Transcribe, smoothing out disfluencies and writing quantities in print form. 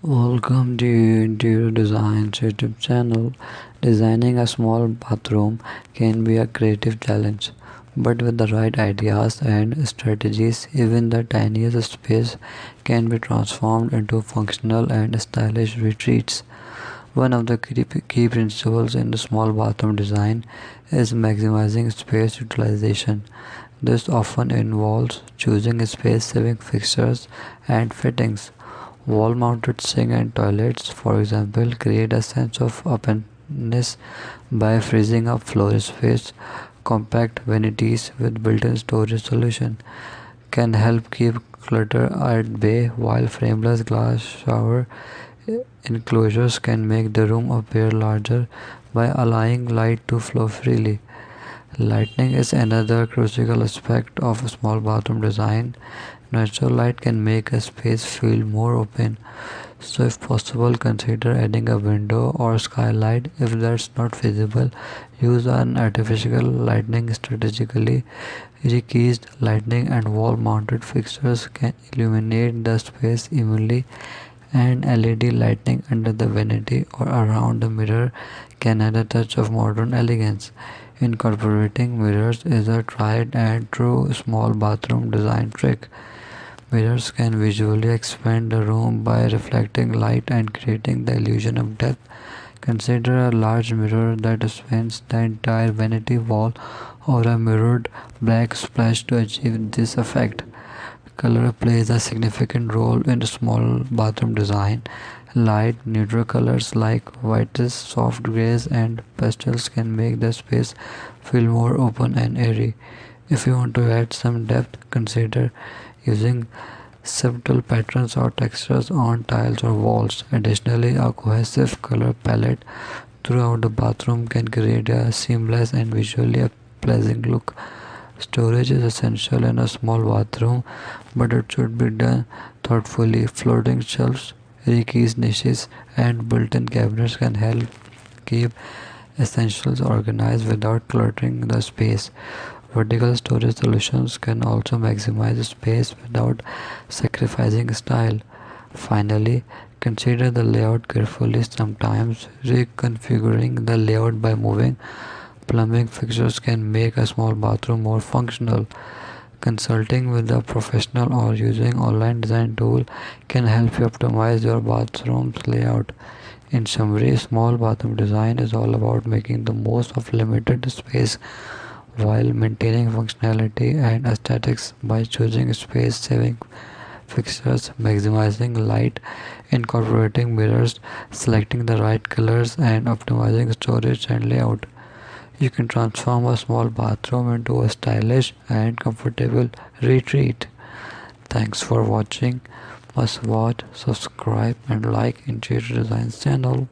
Welcome to Interior Design's YouTube channel. Designing a small bathroom can be a creative challenge, but with the right ideas and strategies, even the tiniest space can be transformed into functional and stylish retreats. One of the key principles in the small bathroom design is maximizing space utilization. This often involves choosing space saving fixtures and fittings. Wall mounted sink and toilets, for example, create a sense of openness by freezing up floor space. Compact vanities with built in storage solution can help keep clutter at bay, while frameless glass shower enclosures can make the room appear larger by allowing light to flow freely. Lighting is another crucial aspect of a small bathroom design. Natural light can make a space feel more open, so if possible, consider adding a window or skylight. If that's not feasible, use an artificial lighting strategically. Recessed lighting and wall-mounted fixtures can illuminate the space evenly, and LED lighting under the vanity or around the mirror can add a touch of modern elegance. Incorporating mirrors is a tried and true small bathroom design trick. Mirrors can visually expand the room by reflecting light and creating the illusion of depth. Consider a large mirror that spans the entire vanity wall or a mirrored black splash to achieve this effect. Color plays a significant role in small bathroom design. Light, neutral colors like whites, soft grays, and pastels can make the space feel more open and airy. If you want to add some depth, consider using subtle patterns or textures on tiles or walls. Additionally, a cohesive color palette throughout the bathroom can create a seamless and visually pleasing look. Storage is essential in a small bathroom, but it should be done thoughtfully. Floating shelves, recessed niches, and built-in cabinets can help keep essentials organized without cluttering the space. Vertical storage solutions can also maximize space without sacrificing style. Finally, consider the layout carefully. Sometimes reconfiguring the layout by moving plumbing fixtures can make a small bathroom more functional. Consulting with a professional or using online design tool can help you optimize your bathroom's layout. In summary, small bathroom design is all about making the most of limited space while maintaining functionality and aesthetics. By choosing space saving fixtures, maximizing light, incorporating mirrors, selecting the right colors, and optimizing storage and layout, you can transform a small bathroom into a stylish and comfortable retreat. Thanks for watching. Must watch, subscribe, and like Interior Designs channel.